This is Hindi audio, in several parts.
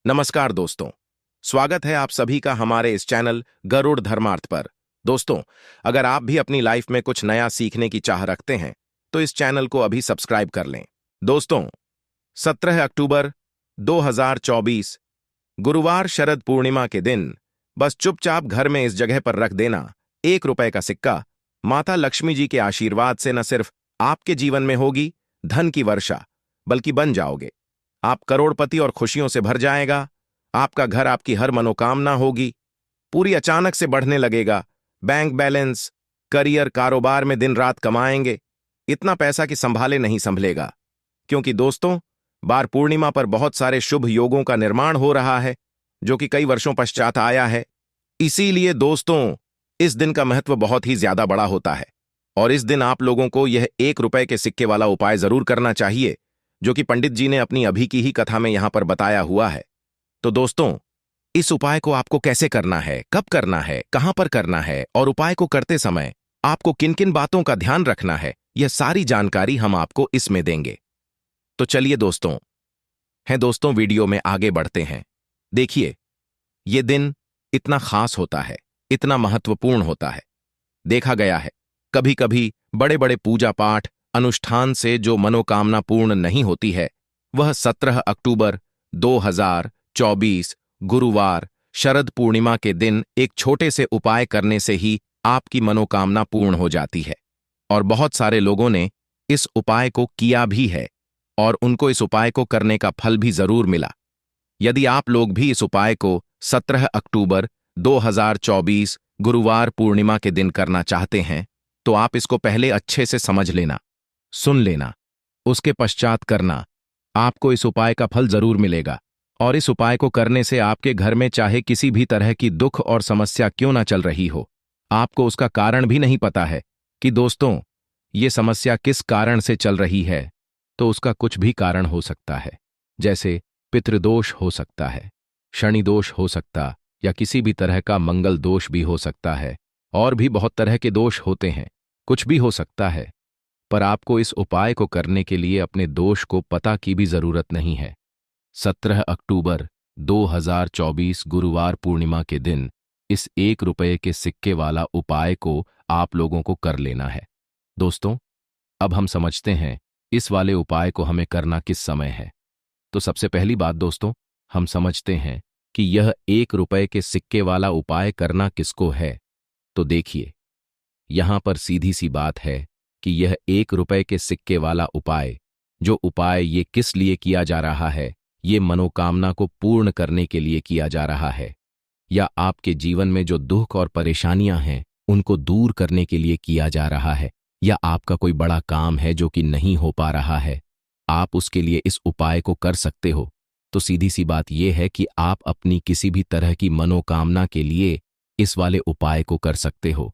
नमस्कार दोस्तों। स्वागत है आप सभी का हमारे इस चैनल गरुड़ धर्मार्थ पर। दोस्तों, अगर आप भी अपनी लाइफ में कुछ नया सीखने की चाह रखते हैं तो इस चैनल को अभी सब्सक्राइब कर लें। दोस्तों, 17 अक्टूबर 2024 गुरुवार शरद पूर्णिमा के दिन बस चुपचाप घर में इस जगह पर रख देना ₹1 का सिक्का माता लक्ष्मी जी के आशीर्वाद से न सिर्फ आपके जीवन में होगी धन की वर्षा, बल्कि बन जाओगे आप करोड़पति और खुशियों से भर जाएगा। आपका घर आपकी हर मनोकामना होगी पूरी अचानक से बढ़ने लगेगा। बैंक बैलेंस, करियर, कारोबार में दिन रात कमाएंगे, इतना पैसा कि संभाले नहीं संभलेगा। क्योंकि दोस्तों, बार पूर्णिमा पर बहुत सारे शुभ योगों का निर्माण हो रहा है जो कि कई वर्षों पश्चात आया है। इसीलिए दोस्तों, इस दिन का महत्व बहुत ही ज्यादा बड़ा होता है और इस दिन आप लोगों को यह ₹1 के सिक्के वाला उपाय जरूर करना चाहिए जो कि पंडित जी ने अपनी अभी की ही कथा में यहां पर बताया हुआ है। तो दोस्तों, इस उपाय को आपको कैसे करना है, कब करना है, कहां पर करना है और उपाय को करते समय आपको किन किन बातों का ध्यान रखना है, यह सारी जानकारी हम आपको इसमें देंगे। तो चलिए दोस्तों, वीडियो में आगे बढ़ते हैं। देखिए, यह दिन इतना खास होता है, इतना महत्वपूर्ण होता है। देखा गया है कभी कभी बड़े बड़े पूजा पाठ अनुष्ठान से जो मनोकामना पूर्ण नहीं होती है, वह 17 अक्टूबर 2024 गुरुवार शरद पूर्णिमा के दिन एक छोटे से उपाय करने से ही आपकी मनोकामना पूर्ण हो जाती है। और बहुत सारे लोगों ने इस उपाय को किया भी है और उनको इस उपाय को करने का फल भी जरूर मिला। यदि आप लोग भी इस उपाय को 17 अक्टूबर 2024 गुरुवार पूर्णिमा के दिन करना चाहते हैं तो आप इसको पहले अच्छे से समझ लेना, सुन लेना, उसके पश्चात करना। आपको इस उपाय का फल जरूर मिलेगा और इस उपाय को करने से आपके घर में चाहे किसी भी तरह की दुख और समस्या क्यों ना चल रही हो, आपको उसका कारण भी नहीं पता है कि दोस्तों ये समस्या किस कारण से चल रही है, तो उसका कुछ भी कारण हो सकता है। जैसे पितृदोष हो सकता है, शनि दोष हो सकता, या किसी भी तरह का मंगल दोष भी हो सकता है। और भी बहुत तरह के दोष होते हैं, कुछ भी हो सकता है। पर आपको इस उपाय को करने के लिए अपने दोष को पता की भी जरूरत नहीं है। 17 अक्टूबर 2024 गुरुवार पूर्णिमा के दिन इस ₹1 के सिक्के वाला उपाय को आप लोगों को कर लेना है। दोस्तों, अब हम समझते हैं इस वाले उपाय को हमें करना किस समय है। तो सबसे पहली बात दोस्तों, हम समझते हैं कि यह ₹1 के सिक्के वाला उपाय करना किसको है। तो देखिए, यहां पर सीधी सी बात है कि यह ₹1 के सिक्के वाला उपाय, जो उपाय ये किस लिए किया जा रहा है, ये मनोकामना को पूर्ण करने के लिए किया जा रहा है, या आपके जीवन में जो दुख और परेशानियां हैं उनको दूर करने के लिए किया जा रहा है, या आपका कोई बड़ा काम है जो कि नहीं हो पा रहा है, आप उसके लिए इस उपाय को कर सकते हो। तो सीधी सी बात यह है कि आप अपनी किसी भी तरह की मनोकामना के लिए इस वाले उपाय को कर सकते हो।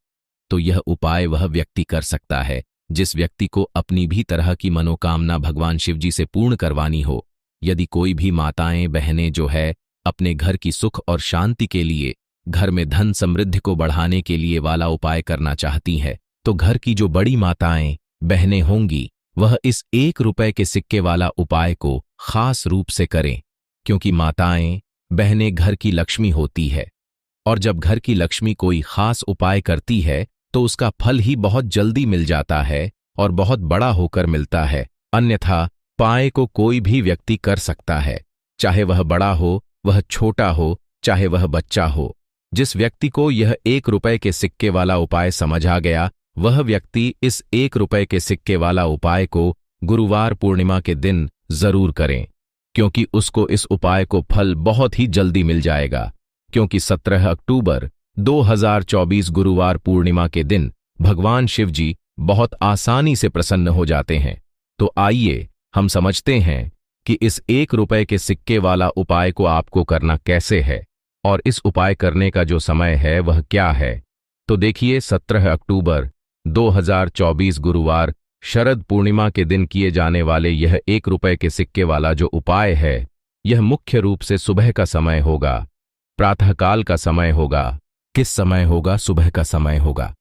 तो यह उपाय वह व्यक्ति कर सकता है जिस व्यक्ति को अपनी भी तरह की मनोकामना भगवान शिव जी से पूर्ण करवानी हो। यदि कोई भी माताएं बहनें जो है अपने घर की सुख और शांति के लिए, घर में धन समृद्धि को बढ़ाने के लिए वाला उपाय करना चाहती हैं, तो घर की जो बड़ी माताएं बहनें होंगी वह इस ₹1 के सिक्के वाला उपाय को खास रूप से करें, क्योंकि माताएं बहनें घर की लक्ष्मी होती है और जब घर की लक्ष्मी कोई खास उपाय करती है तो उसका फल ही बहुत जल्दी मिल जाता है और बहुत बड़ा होकर मिलता है। अन्यथा उपाय को कोई भी व्यक्ति कर सकता है, चाहे वह बड़ा हो, वह छोटा हो, चाहे वह बच्चा हो। जिस व्यक्ति को यह ₹1 के सिक्के वाला उपाय समझ आ गया, वह व्यक्ति इस ₹1 के सिक्के वाला उपाय को गुरुवार पूर्णिमा के दिन जरूर करें, क्योंकि उसको इस उपाय को फल बहुत ही जल्दी मिल जाएगा। क्योंकि 17 अक्टूबर 2024 गुरुवार पूर्णिमा के दिन भगवान शिव जी बहुत आसानी से प्रसन्न हो जाते हैं। तो आइए हम समझते हैं कि इस ₹1 के सिक्के वाला उपाय को आपको करना कैसे है और इस उपाय करने का जो समय है वह क्या है। तो देखिए, 17 अक्टूबर 2024 गुरुवार शरद पूर्णिमा के दिन किए जाने वाले यह ₹1 के सिक्के वाला जो उपाय है, यह मुख्य रूप से सुबह का समय होगा, प्रातःकाल का समय होगा। किस समय होगा? सुबह का समय होगा।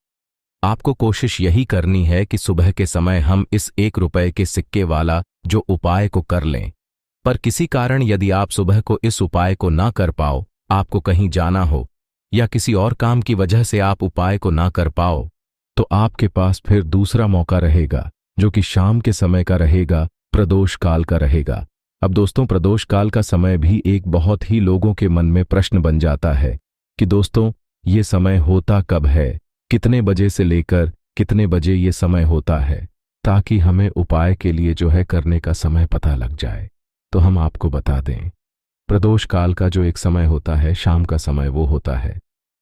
आपको कोशिश यही करनी है कि सुबह के समय हम इस ₹1 के सिक्के वाला जो उपाय को कर लें। पर किसी कारण यदि आप सुबह को इस उपाय को ना कर पाओ, आपको कहीं जाना हो या किसी और काम की वजह से आप उपाय को ना कर पाओ, तो आपके पास फिर दूसरा मौका रहेगा, जो कि शाम के समय का रहेगा, प्रदोष काल का रहेगा। अब दोस्तों, प्रदोष काल का समय भी एक बहुत ही लोगों के मन में प्रश्न बन जाता है कि दोस्तों, ये समय होता कब है, कितने बजे से लेकर कितने बजे ये समय होता है, ताकि हमें उपाय के लिए जो है करने का समय पता लग जाए। तो हम आपको बता दें, प्रदोष काल का जो एक समय होता है, शाम का समय, वो होता है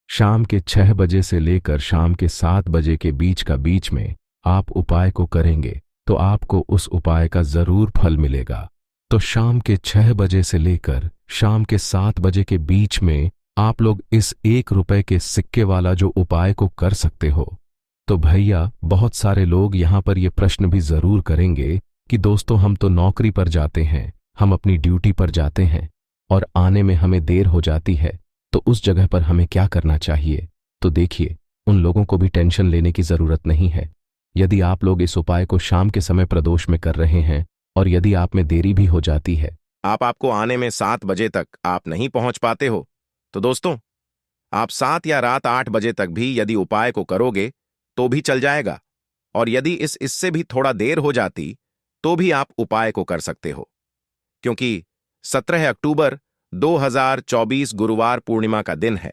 शाम के 6 बजे से लेकर शाम के 7 बजे के बीच में आप उपाय को करेंगे तो आपको उस उपाय का जरूर फल मिलेगा। तो शाम के 6 बजे से लेकर शाम के 7 बजे के बीच में आप लोग इस 1 रुपए के सिक्के वाला जो उपाय को कर सकते हो। तो भैया, बहुत सारे लोग यहां पर ये प्रश्न भी जरूर करेंगे कि दोस्तों, हम तो नौकरी पर जाते हैं, हम अपनी ड्यूटी पर जाते हैं और आने में हमें देर हो जाती है, तो उस जगह पर हमें क्या करना चाहिए। तो देखिए, उन लोगों को भी टेंशन लेने की जरूरत नहीं है। यदि आप लोग इस उपाय को शाम के समय प्रदोष में कर रहे हैं और यदि आप में देरी भी हो जाती है, आपको आने में 7 बजे तक आप नहीं पहुंच पाते हो, तो दोस्तों, आप 7 या रात 8 बजे तक भी यदि उपाय को करोगे तो भी चल जाएगा। और यदि इससे भी थोड़ा देर हो जाती तो भी आप उपाय को कर सकते हो, क्योंकि 17 अक्टूबर 2024 गुरुवार पूर्णिमा का दिन है।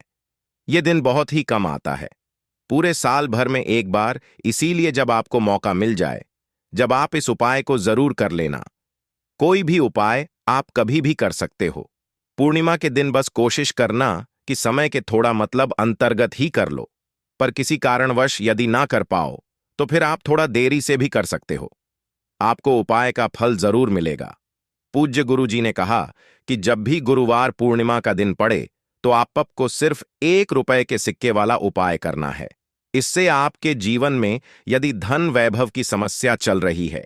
यह दिन बहुत ही कम आता है, पूरे साल भर में एक बार। इसीलिए जब आपको मौका मिल जाए, जब आप इस उपाय को जरूर कर लेना। कोई भी उपाय आप कभी भी कर सकते हो। पूर्णिमा के दिन बस कोशिश करना कि समय के थोड़ा मतलब अंतर्गत ही कर लो। पर किसी कारणवश यदि ना कर पाओ तो फिर आप थोड़ा देरी से भी कर सकते हो, आपको उपाय का फल जरूर मिलेगा। पूज्य गुरु जी ने कहा कि जब भी गुरुवार पूर्णिमा का दिन पड़े तो आपको सिर्फ 1 रुपए के सिक्के वाला उपाय करना है। इससे आपके जीवन में यदि धन वैभव की समस्या चल रही है,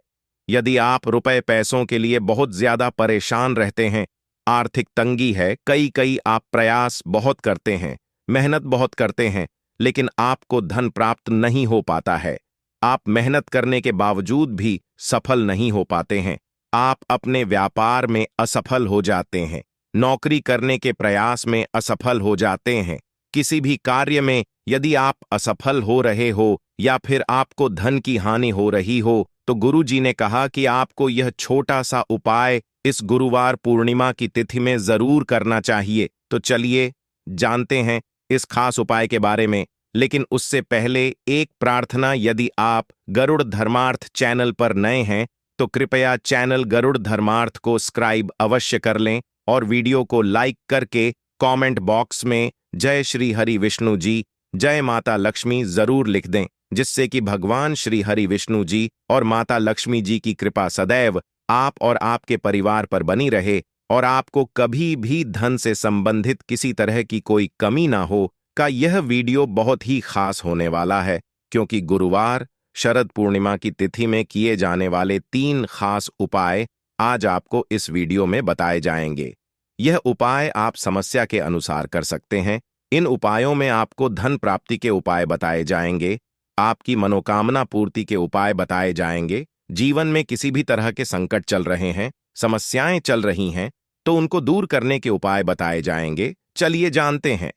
यदि आप रुपए पैसों के लिए बहुत ज्यादा परेशान रहते हैं, आर्थिक तंगी है, कई आप प्रयास बहुत करते हैं, मेहनत बहुत करते हैं, लेकिन आपको धन प्राप्त नहीं हो पाता है, आप मेहनत करने के बावजूद भी सफल नहीं हो पाते हैं, आप अपने व्यापार में असफल हो जाते हैं, नौकरी करने के प्रयास में असफल हो जाते हैं, किसी भी कार्य में यदि आप असफल हो रहे हो या फिर आपको धन की हानि हो रही हो, तो गुरु जी ने कहा कि आपको यह छोटा सा उपाय इस गुरुवार पूर्णिमा की तिथि में जरूर करना चाहिए। तो चलिए जानते हैं इस खास उपाय के बारे में। लेकिन उससे पहले एक प्रार्थना, यदि आप गरुड़ धर्मार्थ चैनल पर नए हैं तो कृपया चैनल गरुड़ धर्मार्थ को सब्सक्राइब अवश्य कर लें और वीडियो को लाइक करके कमेंट बॉक्स में जय श्री हरि विष्णु जी, जय माता लक्ष्मी जरूर लिख दें, जिससे कि भगवान श्री हरि विष्णु जी और माता लक्ष्मी जी की कृपा सदैव आप और आपके परिवार पर बनी रहे और आपको कभी भी धन से संबंधित किसी तरह की कोई कमी ना हो। का यह वीडियो बहुत ही खास होने वाला है, क्योंकि गुरुवार शरद पूर्णिमा की तिथि में किए जाने वाले 3 खास उपाय आज आपको इस वीडियो में बताए जाएंगे। यह उपाय आप समस्या के अनुसार कर सकते हैं। इन उपायों में आपको धन प्राप्ति के उपाय बताए जाएंगे, आपकी मनोकामना पूर्ति के उपाय बताए जाएंगे। जीवन में किसी भी तरह के संकट चल रहे हैं, समस्याएं चल रही हैं, तो उनको दूर करने के उपाय बताए जाएंगे। चलिए जानते हैं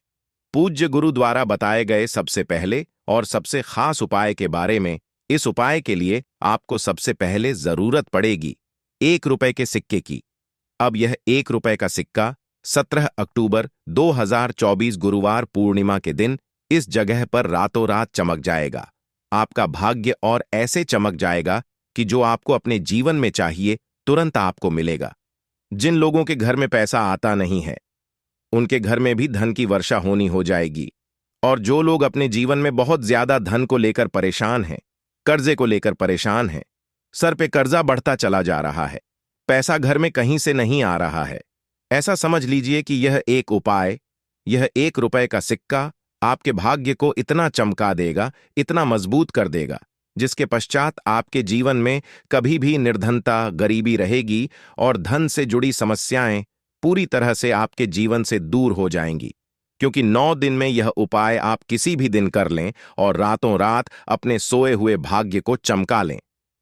पूज्य गुरु द्वारा बताए गए सबसे पहले और सबसे खास उपाय के बारे में। इस उपाय के लिए आपको सबसे पहले जरूरत पड़ेगी 1 रुपए के सिक्के की। अब यह 1 रुपए का सिक्का 17 अक्टूबर 2024 गुरुवार पूर्णिमा के दिन इस जगह पर रातों रात चमक जाएगा। आपका भाग्य और ऐसे चमक जाएगा कि जो आपको अपने जीवन में चाहिए तुरंत आपको मिलेगा। जिन लोगों के घर में पैसा आता नहीं है, उनके घर में भी धन की वर्षा होनी हो जाएगी। और जो लोग अपने जीवन में बहुत ज्यादा धन को लेकर परेशान हैं, कर्जे को लेकर परेशान हैं, सर पे कर्जा बढ़ता चला जा रहा है, पैसा घर में कहीं से नहीं आ रहा है, ऐसा समझ लीजिए कि यह एक उपाय, यह 1 रुपए का सिक्का आपके भाग्य को इतना चमका देगा, इतना मजबूत कर देगा, जिसके पश्चात आपके जीवन में कभी भी निर्धनता, गरीबी रहेगी और धन से जुड़ी समस्याएं पूरी तरह से आपके जीवन से दूर हो जाएंगी। क्योंकि 9 दिन में यह उपाय आप किसी भी दिन कर लें और रातों रात अपने सोए हुए भाग्य को चमका लें।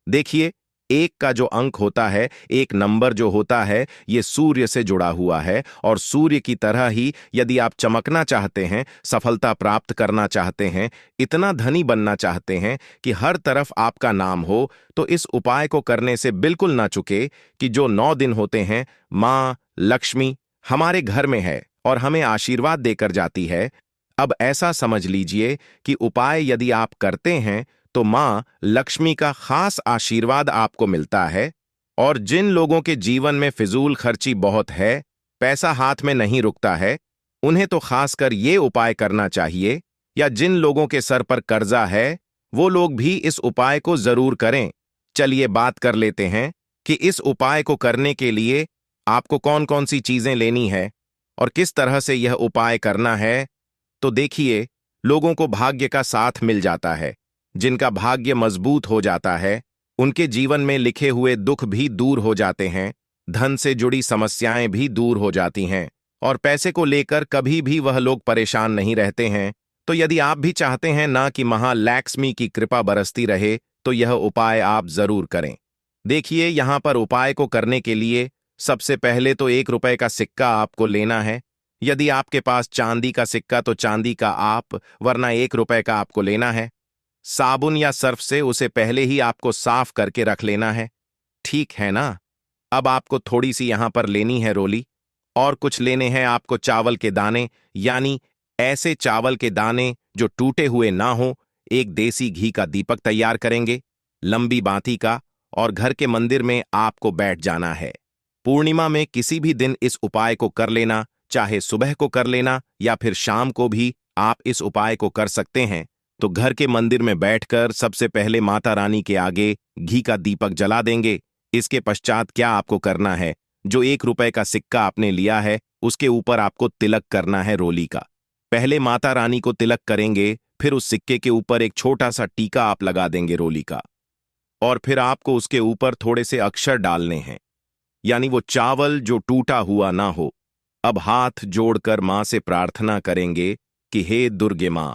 देखिए, एक का जो अंक होता है, एक नंबर जो होता है, ये सूर्य से जुड़ा हुआ है। और सूर्य की तरह ही यदि आप चमकना चाहते हैं, सफलता प्राप्त करना चाहते हैं, इतना धनी बनना चाहते हैं कि हर तरफ आपका नाम हो, तो इस उपाय को करने से बिल्कुल ना चुके कि जो 9 दिन होते हैं, माँ लक्ष्मी हमारे घर में है और हमें आशीर्वाद देकर जाती है। अब ऐसा समझ लीजिए कि उपाय यदि आप करते हैं तो मां लक्ष्मी का खास आशीर्वाद आपको मिलता है। और जिन लोगों के जीवन में फिजूल खर्ची बहुत है, पैसा हाथ में नहीं रुकता है, उन्हें तो खासकर ये उपाय करना चाहिए। या जिन लोगों के सर पर कर्जा है, वो लोग भी इस उपाय को जरूर करें। चलिए बात कर लेते हैं कि इस उपाय को करने के लिए आपको कौन कौन सी चीजें लेनी है और किस तरह से यह उपाय करना है। तो देखिए, लोगों को भाग्य का साथ मिल जाता है। जिनका भाग्य मजबूत हो जाता है, उनके जीवन में लिखे हुए दुख भी दूर हो जाते हैं, धन से जुड़ी समस्याएं भी दूर हो जाती हैं और पैसे को लेकर कभी भी वह लोग परेशान नहीं रहते हैं। तो यदि आप भी चाहते हैं ना कि महालक्ष्मी की कृपा बरसती रहे, तो यह उपाय आप जरूर करें। देखिए, यहां पर उपाय को करने के लिए सबसे पहले तो 1 रुपए का सिक्का आपको लेना है। यदि आपके पास चांदी का सिक्का तो चांदी का आप, वरना 1 रुपए का आपको लेना है। साबुन या सर्फ से उसे पहले ही आपको साफ करके रख लेना है, ठीक है ना। अब आपको थोड़ी सी यहां पर लेनी है रोली, और कुछ लेने हैं आपको चावल के दाने, यानी ऐसे चावल के दाने जो टूटे हुए ना हो। एक देसी घी का दीपक तैयार करेंगे, लंबी बाती का, और घर के मंदिर में आपको बैठ जाना है। पूर्णिमा में किसी भी दिन इस उपाय को कर लेना, चाहे सुबह को कर लेना या फिर शाम को भी आप इस उपाय को कर सकते हैं। तो घर के मंदिर में बैठकर सबसे पहले माता रानी के आगे घी का दीपक जला देंगे। इसके पश्चात क्या आपको करना है, जो 1 रुपए का सिक्का आपने लिया है, उसके ऊपर आपको तिलक करना है रोली का। पहले माता रानी को तिलक करेंगे, फिर उस सिक्के के ऊपर एक छोटा सा टीका आप लगा देंगे रोली का, और फिर आपको उसके ऊपर थोड़े से अक्षर डालने हैं, यानी वो चावल जो टूटा हुआ ना हो। अब हाथ जोड़कर मां से प्रार्थना करेंगे कि हे दुर्गे मां,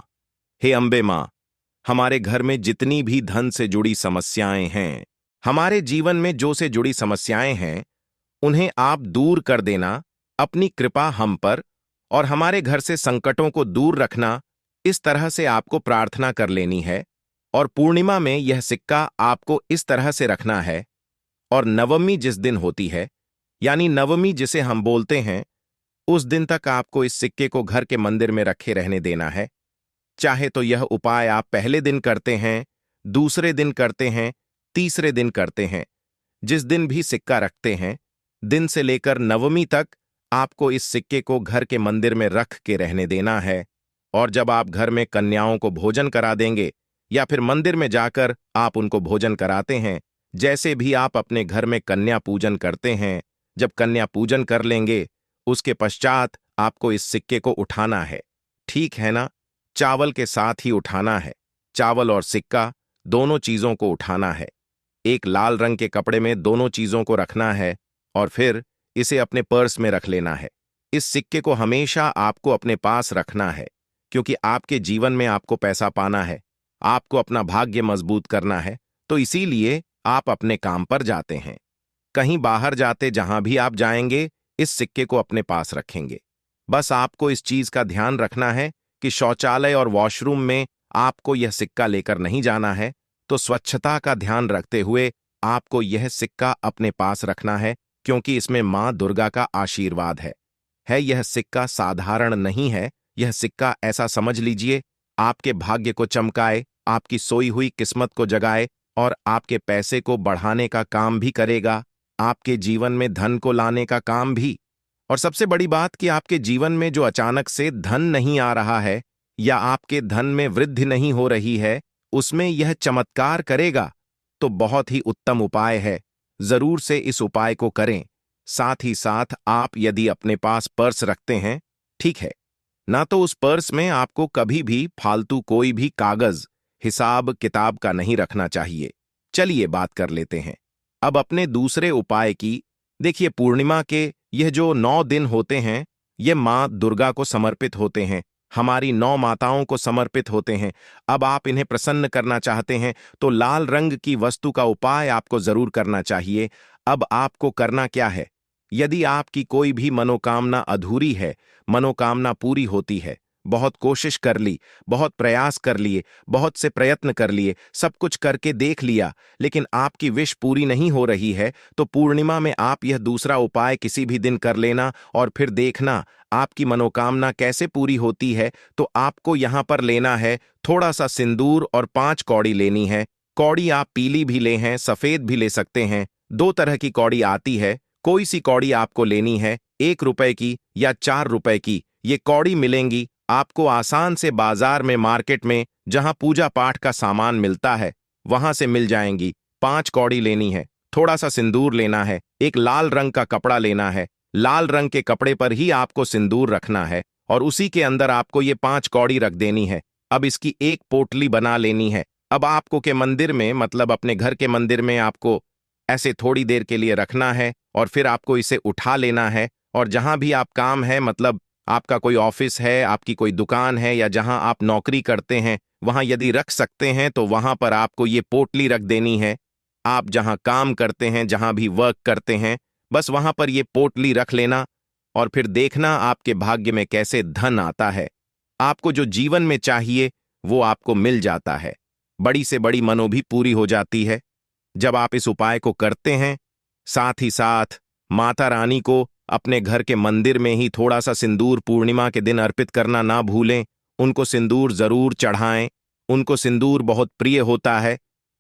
हे अंबे मां, हमारे घर में जितनी भी धन से जुड़ी समस्याएं हैं, हमारे जीवन में जो से जुड़ी समस्याएं हैं, उन्हें आप दूर कर देना। अपनी कृपा हम पर और हमारे घर से संकटों को दूर रखना, इस तरह से आपको प्रार्थना कर लेनी है। और पूर्णिमा में यह सिक्का आपको इस तरह से रखना है। और नवमी जिस दिन होती है, यानी नवमी जिसे हम बोलते हैं, उस दिन तक आपको इस सिक्के को घर के मंदिर में रखे रहने देना है। चाहे तो यह उपाय आप पहले दिन करते हैं, दूसरे दिन करते हैं, तीसरे दिन करते हैं, जिस दिन भी सिक्का रखते हैं, दिन से लेकर नवमी तक आपको इस सिक्के को घर के मंदिर में रख के रहने देना है। और जब आप घर में कन्याओं को भोजन करा देंगे या फिर मंदिर में जाकर आप उनको भोजन कराते हैं, जैसे भी आप अपने घर में कन्या पूजन करते हैं, जब कन्या पूजन कर लेंगे, उसके पश्चात आपको इस सिक्के को उठाना है, ठीक है ना। चावल के साथ ही उठाना है, चावल और सिक्का दोनों चीजों को उठाना है। एक लाल रंग के कपड़े में दोनों चीजों को रखना है और फिर इसे अपने पर्स में रख लेना है। इस सिक्के को हमेशा आपको अपने पास रखना है, क्योंकि आपके जीवन में आपको पैसा पाना है, आपको अपना भाग्य मजबूत करना है। तो इसीलिए आप अपने काम पर जाते हैं, कहीं बाहर जाते जहां भी आप जाएंगे, इस सिक्के को अपने पास रखेंगे। बस आपको इस चीज का ध्यान रखना है कि शौचालय और वॉशरूम में आपको यह सिक्का लेकर नहीं जाना है। तो स्वच्छता का ध्यान रखते हुए आपको यह सिक्का अपने पास रखना है, क्योंकि इसमें मां दुर्गा का आशीर्वाद है। यह सिक्का साधारण नहीं है। यह सिक्का, ऐसा समझ लीजिए, आपके भाग्य को चमकाए, आपकी सोई हुई किस्मत को जगाए और आपके पैसे को बढ़ाने का काम भी करेगा, आपके जीवन में धन को लाने का काम भी। और सबसे बड़ी बात कि आपके जीवन में जो अचानक से धन नहीं आ रहा है या आपके धन में वृद्धि नहीं हो रही है, उसमें यह चमत्कार करेगा। तो बहुत ही उत्तम उपाय है, जरूर से इस उपाय को करें। साथ ही साथ आप यदि अपने पास पर्स रखते हैं, ठीक है ना, तो उस पर्स में आपको कभी भी फालतू कोई भी कागज, हिसाब किताब का नहीं रखना चाहिए। चलिए बात कर लेते हैं अब अपने दूसरे उपाय की। देखिए, पूर्णिमा के यह जो 9 दिन होते हैं, ये मां दुर्गा को समर्पित होते हैं। हमारी 9 माताओं को समर्पित होते हैं। अब आप इन्हें प्रसन्न करना चाहते हैं तो लाल रंग की वस्तु का उपाय आपको जरूर करना चाहिए। अब आपको करना क्या है? यदि आपकी कोई भी मनोकामना अधूरी है, मनोकामना पूरी होती है, बहुत कोशिश कर ली, बहुत प्रयास कर लिए, बहुत से प्रयत्न कर लिए, सब कुछ करके देख लिया, लेकिन आपकी विश पूरी नहीं हो रही है, तो पूर्णिमा में आप यह दूसरा उपाय किसी भी दिन कर लेना और फिर देखना आपकी मनोकामना कैसे पूरी होती है। तो आपको यहां पर लेना है थोड़ा सा सिंदूर और 5 कौड़ी लेनी है। कौड़ी आप पीली भी ले हैं, सफेद भी ले सकते हैं। 2 तरह की कौड़ी आती है, कोई सी कौड़ी आपको लेनी है, 1 रुपए की या 4 रुपए की। ये कौड़ी मिलेंगी आपको आसान से बाजार में, मार्केट में, जहां पूजा पाठ का सामान मिलता है वहां से मिल जाएंगी। 5 कौड़ी लेनी है, थोड़ा सा सिंदूर लेना है, एक लाल रंग का कपड़ा लेना है, लाल रंग के कपड़े पर ही आपको सिंदूर रखना है और उसी के अंदर आपको ये 5 कौड़ी रख देनी है। अब इसकी एक पोटली बना लेनी है। अब आपको के मंदिर में, मतलब अपने घर के मंदिर में, आपको ऐसे थोड़ी देर के लिए रखना है और फिर आपको इसे उठा लेना है और जहां भी आप काम है, मतलब आपका कोई ऑफिस है, आपकी कोई दुकान है या जहां आप नौकरी करते हैं, वहां यदि रख सकते हैं तो वहां पर आपको ये पोटली रख देनी है। आप जहां काम करते हैं, जहां भी वर्क करते हैं, बस वहां पर ये पोटली रख लेना और फिर देखना आपके भाग्य में कैसे धन आता है। आपको जो जीवन में चाहिए वो आपको मिल जाता है। बड़ी से बड़ी मनो भी पूरी हो जाती है जब आप इस उपाय को करते हैं। साथ ही साथ माता रानी को अपने घर के मंदिर में ही थोड़ा सा सिंदूर पूर्णिमा के दिन अर्पित करना ना भूलें। उनको सिंदूर जरूर चढ़ाएं, उनको सिंदूर बहुत प्रिय होता है।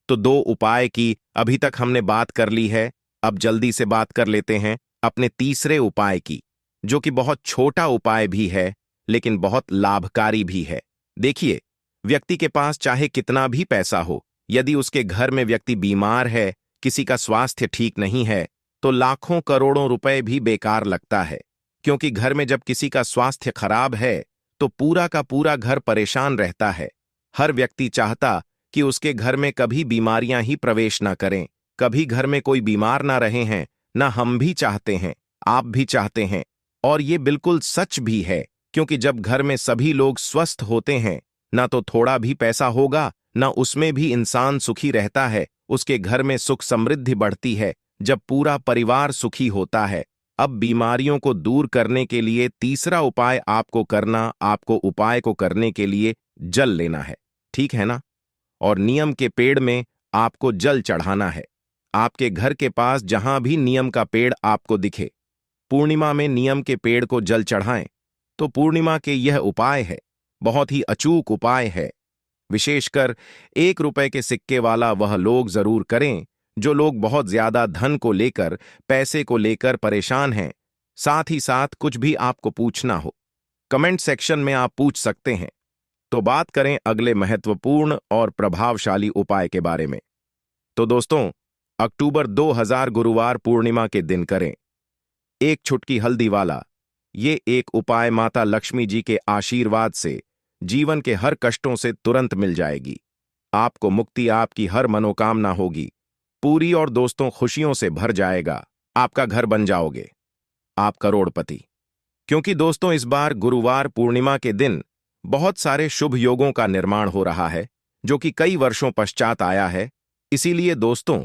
तो 2 उपाय की अभी तक हमने बात कर ली है। अब जल्दी से बात कर लेते हैं अपने तीसरे उपाय की, जो कि बहुत छोटा उपाय भी है लेकिन बहुत लाभकारी भी है। देखिए, व्यक्ति के पास चाहे कितना भी पैसा हो, यदि उसके घर में व्यक्ति बीमार है, किसी का स्वास्थ्य ठीक नहीं है, तो लाखों करोड़ों रुपए भी बेकार लगता है। क्योंकि घर में जब किसी का स्वास्थ्य खराब है तो पूरा का पूरा घर परेशान रहता है। हर व्यक्ति चाहता कि उसके घर में कभी बीमारियां ही प्रवेश ना करें, कभी घर में कोई बीमार ना रहे हैं। ना हम भी चाहते हैं, आप भी चाहते हैं, और ये बिल्कुल सच भी है। क्योंकि जब घर में सभी लोग स्वस्थ होते हैं, ना तो थोड़ा भी पैसा होगा, ना उसमें भी इंसान सुखी रहता है। उसके घर में सुख समृद्धि बढ़ती है जब पूरा परिवार सुखी होता है। अब बीमारियों को दूर करने के लिए तीसरा उपाय आपको उपाय को करने के लिए जल लेना है, ठीक है ना? और नीम के पेड़ में आपको जल चढ़ाना है। आपके घर के पास जहां भी नीम का पेड़ आपको दिखे, पूर्णिमा में नीम के पेड़ को जल चढ़ाएं। तो पूर्णिमा के यह उपाय है, बहुत ही अचूक उपाय है। विशेषकर 1 रुपए के सिक्के वाला वह लोग जरूर करें जो लोग बहुत ज्यादा धन को लेकर, पैसे को लेकर परेशान हैं। साथ ही साथ कुछ भी आपको पूछना हो, कमेंट सेक्शन में आप पूछ सकते हैं। तो बात करें अगले महत्वपूर्ण और प्रभावशाली उपाय के बारे में। तो दोस्तों, अक्टूबर 2000 गुरुवार पूर्णिमा के दिन करें एक छुटकी हल्दी वाला ये एक उपाय। माता लक्ष्मी जी के आशीर्वाद से जीवन के हर कष्टों से तुरंत मिल जाएगी। आपको मुक्ति, आपकी हर मनोकामना होगी पूरी और दोस्तों खुशियों से भर जाएगा। आपका घर बन जाओगे, आप करोड़पति। क्योंकि दोस्तों, इस बार गुरुवार पूर्णिमा के दिन बहुत सारे शुभ योगों का निर्माण हो रहा है जो कि कई वर्षों पश्चात आया है। इसीलिए दोस्तों,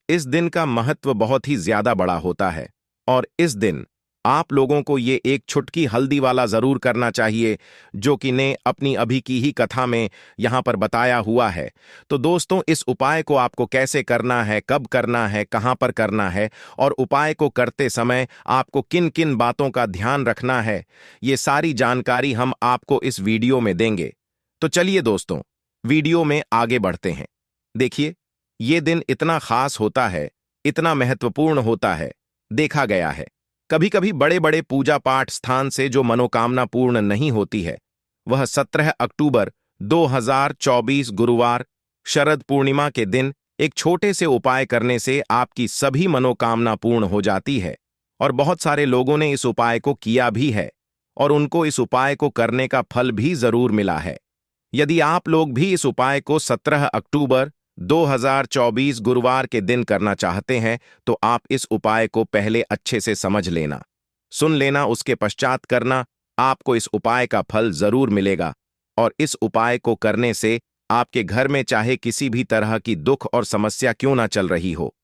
इस दिन का महत्व बहुत ही ज्यादा बड़ा होता है और इस दिन आप लोगों को ये एक छुटकी हल्दी वाला जरूर करना चाहिए, जो कि ने अपनी अभी की ही कथा में यहां पर बताया हुआ है। तो दोस्तों, इस उपाय को आपको कैसे करना है, कब करना है, कहां पर करना है और उपाय को करते समय आपको किन किन बातों का ध्यान रखना है, ये सारी जानकारी हम आपको इस वीडियो में देंगे। तो चलिए दोस्तों, वीडियो में आगे बढ़ते हैं। देखिए, ये दिन इतना खास होता है, इतना महत्वपूर्ण होता है। देखा गया है कभी कभी बड़े बड़े पूजा पाठ स्थान से जो मनोकामना पूर्ण नहीं होती है, वह 17 अक्टूबर 2024 गुरुवार शरद पूर्णिमा के दिन एक छोटे से उपाय करने से आपकी सभी मनोकामना पूर्ण हो जाती है। और बहुत सारे लोगों ने इस उपाय को किया भी है और उनको इस उपाय को करने का फल भी जरूर मिला है। यदि आप लोग भी इस उपाय को 17 अक्टूबर 2024 गुरुवार के दिन करना चाहते हैं, तो आप इस उपाय को पहले अच्छे से समझ लेना, सुन लेना, उसके पश्चात करना। आपको इस उपाय का फल जरूर मिलेगा और इस उपाय को करने से आपके घर में चाहे किसी भी तरह की दुख और समस्या क्यों ना चल रही हो,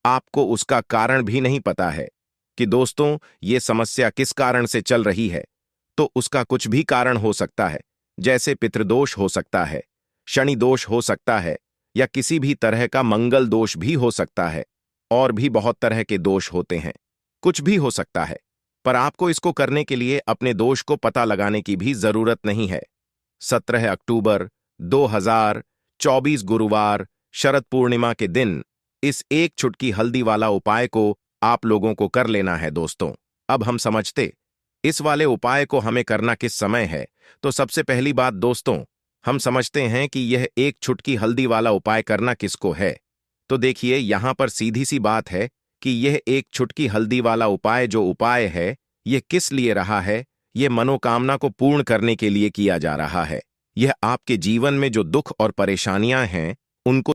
आपको उसका कारण भी नहीं पता है कि दोस्तों ये समस्या किस कारण से चल रही है, तो उसका कुछ भी कारण हो सकता है। जैसे पितृदोष हो सकता है, शनि दोष हो सकता है, या किसी भी तरह का मंगल दोष भी हो सकता है। और भी बहुत तरह के दोष होते हैं, कुछ भी हो सकता है। पर आपको इसको करने के लिए अपने दोष को पता लगाने की भी जरूरत नहीं है। 17 अक्टूबर 2024 गुरुवार शरद पूर्णिमा के दिन इस एक चुटकी हल्दी वाला उपाय को आप लोगों को कर लेना है दोस्तों। अब हम समझते इस वाले उपाय को हमें करना किस समय है। तो सबसे पहली बात दोस्तों, हम समझते हैं कि यह एक चुटकी हल्दी वाला उपाय करना किसको है। तो देखिए यहां पर सीधी सी बात है कि यह एक चुटकी हल्दी वाला उपाय जो उपाय है, यह किस लिए रहा है। यह मनोकामना को पूर्ण करने के लिए किया जा रहा है। यह आपके जीवन में जो दुख और परेशानियां हैं उनको